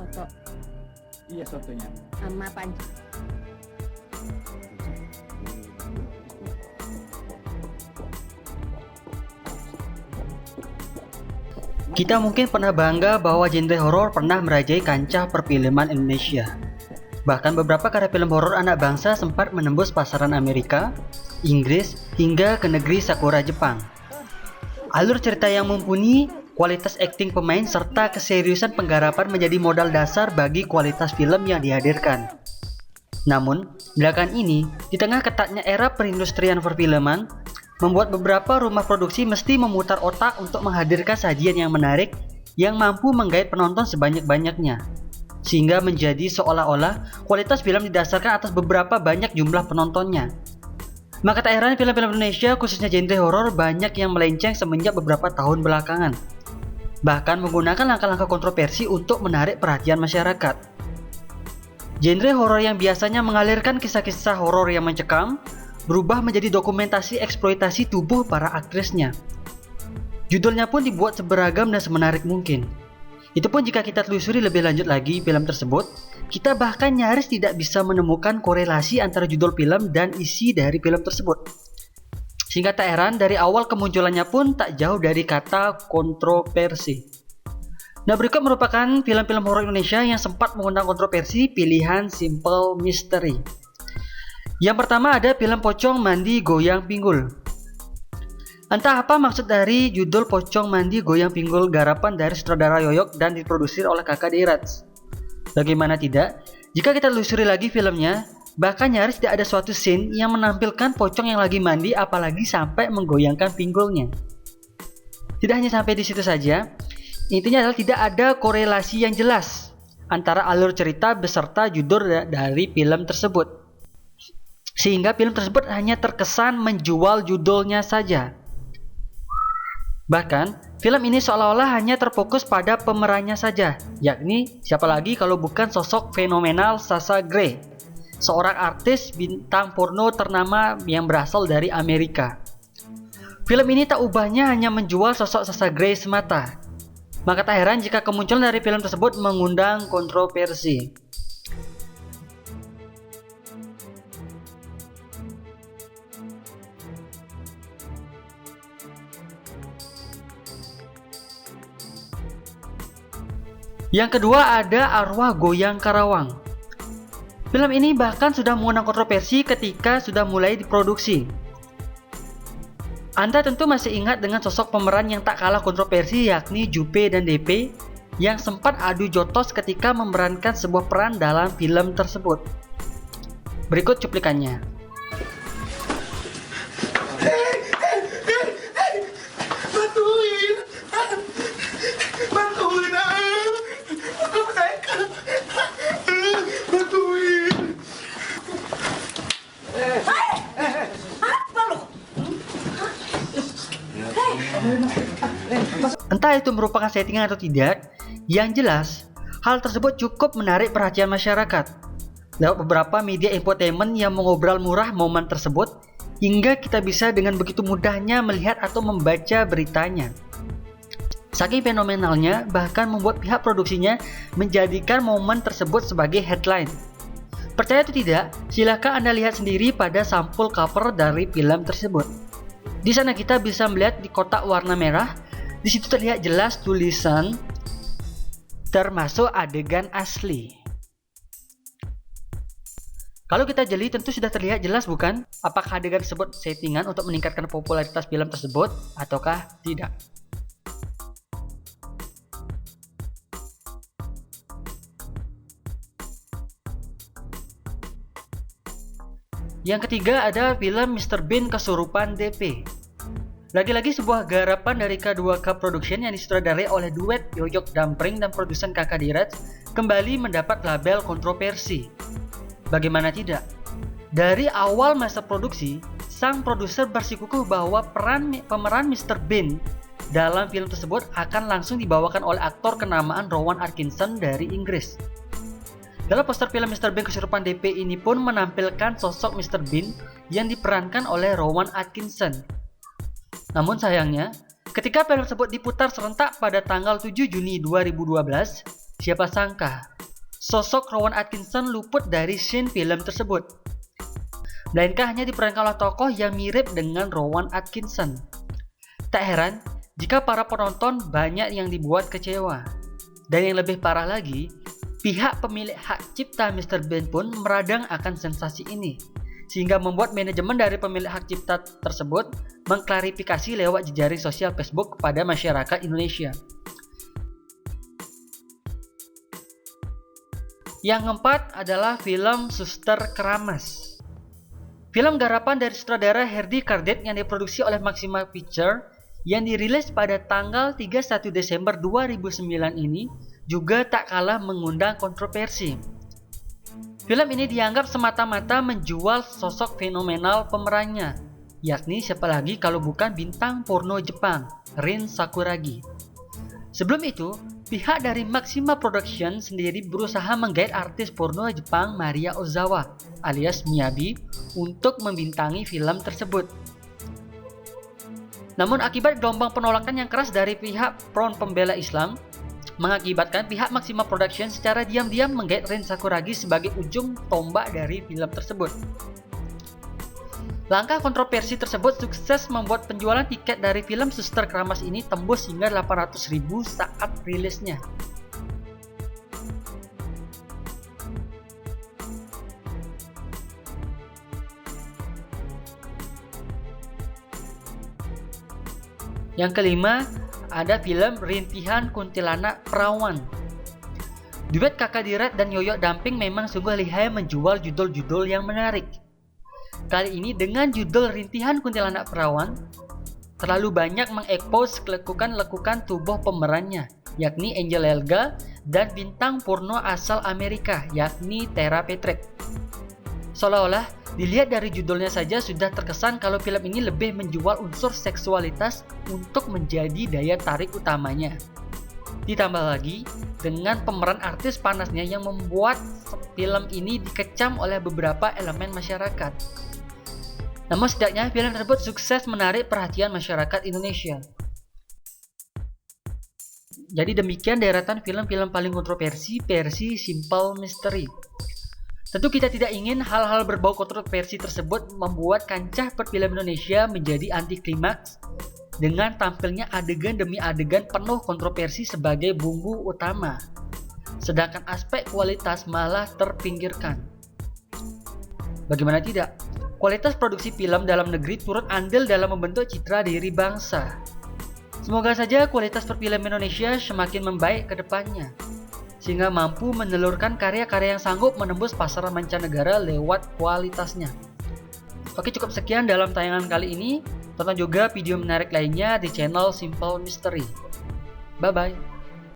Soto Iya sotonya. sama panci. Kita mungkin pernah bangga bahwa genre horor pernah merajai kancah perfilman Indonesia. Bahkan beberapa karya film horor anak bangsa sempat menembus pasaran Amerika, Inggris, hingga ke negeri Sakura Jepang. Alur cerita yang mumpuni, kualitas akting pemain, serta keseriusan penggarapan menjadi modal dasar bagi kualitas film yang dihadirkan. Namun, belakangan ini, di tengah ketatnya era perindustrian perfilman, membuat beberapa rumah produksi mesti memutar otak untuk menghadirkan sajian yang menarik yang mampu menggait penonton sebanyak-banyaknya. Sehingga menjadi seolah-olah kualitas film didasarkan atas beberapa banyak jumlah penontonnya. Maka tak heran film-film Indonesia khususnya genre horor banyak yang melenceng semenjak beberapa tahun belakangan. Bahkan menggunakan langkah-langkah kontroversi untuk menarik perhatian masyarakat. Genre horor yang biasanya mengalirkan kisah-kisah horor yang mencekam berubah menjadi dokumentasi eksploitasi tubuh para aktrisnya. Judulnya pun dibuat seberagam dan semenarik mungkin. Itu pun jika kita telusuri lebih lanjut lagi film tersebut, kita bahkan nyaris tidak bisa menemukan korelasi antara judul film dan isi dari film tersebut. Sehingga tak heran dari awal kemunculannya pun tak jauh dari kata kontroversi. Nah, berikut merupakan film-film horor Indonesia yang sempat mengundang kontroversi pilihan Simple Mystery. Yang pertama ada film Pocong Mandi Goyang Pinggul. Entah apa maksud dari judul Pocong Mandi Goyang Pinggul garapan dari sutradara Yoyok dan diproduksi oleh kakak Deiraj. Bagaimana tidak, jika kita telusuri lagi filmnya, bahkan nyaris tidak ada suatu scene yang menampilkan pocong yang lagi mandi apalagi sampai menggoyangkan pinggulnya. Tidak hanya sampai di situ saja, intinya adalah tidak ada korelasi yang jelas antara alur cerita beserta judul dari film tersebut. Sehingga film tersebut hanya terkesan menjual judulnya saja. Bahkan, film ini seolah-olah hanya terfokus pada pemerannya saja, yakni siapa lagi kalau bukan sosok fenomenal Sasha Grey, seorang artis bintang porno ternama yang berasal dari Amerika. Film ini tak ubahnya hanya menjual sosok Sasha Grey semata. Maka tak heran jika kemunculan dari film tersebut mengundang kontroversi. Yang kedua ada Arwah Goyang Karawang. Film ini bahkan sudah mengundang kontroversi ketika sudah mulai diproduksi. Anda tentu masih ingat dengan sosok pemeran yang tak kalah kontroversi yakni Jupe dan DP yang sempat adu jotos ketika memerankan sebuah peran dalam film tersebut. Berikut cuplikannya. Entah itu merupakan settingan atau tidak, yang jelas, hal tersebut cukup menarik perhatian masyarakat. Lewat beberapa media infotainment yang mengobrol murah momen tersebut, hingga kita bisa dengan begitu mudahnya melihat atau membaca beritanya. Saking fenomenalnya, bahkan membuat pihak produksinya menjadikan momen tersebut sebagai headline. Percaya atau tidak, silakan Anda lihat sendiri pada sampul cover dari film tersebut. Di sana kita bisa melihat di kotak warna merah, di situ terlihat jelas tulisan termasuk adegan asli. Kalau kita jeli tentu sudah terlihat jelas bukan? Apakah adegan tersebut settingan untuk meningkatkan popularitas film tersebut ataukah tidak? Yang ketiga ada film Mr. Bean Kesurupan DP. Lagi-lagi sebuah garapan dari K2K Production yang disutradarai oleh duet Yoyok Dampring dan produsen kakak Deiraj kembali mendapat label kontroversi. Bagaimana tidak? Dari awal masa produksi, sang produser bersikukuh bahwa pemeran Mr. Bean dalam film tersebut akan langsung dibawakan oleh aktor kenamaan Rowan Atkinson dari Inggris. Dalam poster film Mr. Bean Kesurupan DP ini pun menampilkan sosok Mr. Bean yang diperankan oleh Rowan Atkinson. Namun sayangnya, ketika film tersebut diputar serentak pada tanggal 7 Juni 2012, Siapa sangka, sosok Rowan Atkinson luput dari scene film tersebut. Melainkan hanya diperankan oleh tokoh yang mirip dengan Rowan Atkinson. Tak heran jika para penonton banyak yang dibuat kecewa. Dan yang lebih parah lagi, pihak pemilik hak cipta Mr. Bean pun meradang akan sensasi ini, sehingga membuat manajemen dari pemilik hak cipta tersebut mengklarifikasi lewat jejaring sosial Facebook kepada masyarakat Indonesia. Yang keempat adalah film Suster Keramas. Film garapan dari sutradara Herdy Cardet yang diproduksi oleh Maxima Pictures yang dirilis pada tanggal 31 Desember 2009 ini juga tak kalah mengundang kontroversi. Film ini dianggap semata-mata menjual sosok fenomenal pemerannya, yakni siapa lagi kalau bukan bintang porno Jepang, Rin Sakuragi. Sebelum itu, pihak dari Maxima Production sendiri berusaha menggait artis porno Jepang Maria Ozawa alias Miyabi untuk membintangi film tersebut. Namun akibat gelombang penolakan yang keras dari pihak Front Pembela Islam, mengakibatkan pihak Maxima Production secara diam-diam menggait Rin Sakuragi sebagai ujung tombak dari film tersebut. Langkah kontroversi tersebut sukses membuat penjualan tiket dari film Suster Keramas ini tembus hingga 800.000 saat rilisnya. Yang kelima, ada film Rintihan Kuntilanak Perawan. Duet Kakak Dirat dan Yoyo Damping memang sungguh lihai menjual judul-judul yang menarik. Kali ini dengan judul Rintihan Kuntilanak Perawan, terlalu banyak mengekspos lekukan-lekukan tubuh pemerannya, yakni Angel Elga dan bintang porno asal Amerika, yakni Tera Patrick. Seolah-olah dilihat dari judulnya saja sudah terkesan kalau film ini lebih menjual unsur seksualitas untuk menjadi daya tarik utamanya. Ditambah lagi dengan pemeran artis panasnya yang membuat film ini dikecam oleh beberapa elemen masyarakat. Namun setidaknya film tersebut sukses menarik perhatian masyarakat Indonesia. Jadi demikian deretan film-film paling kontroversi versi Simple Mystery. Tentu kita tidak ingin hal-hal berbau kontroversi tersebut membuat kancah perfilman Indonesia menjadi anti klimaks dengan tampilnya adegan demi adegan penuh kontroversi sebagai bumbu utama, sedangkan aspek kualitas malah terpinggirkan. Bagaimana tidak? Kualitas produksi film dalam negeri turut andil dalam membentuk citra diri bangsa. Semoga saja kualitas perfilman Indonesia semakin membaik ke depannya, sehingga mampu menelurkan karya-karya yang sanggup menembus pasaran mancanegara lewat kualitasnya. Oke, cukup sekian dalam tayangan kali ini. Tonton juga video menarik lainnya di channel Simple Mystery. Bye-bye.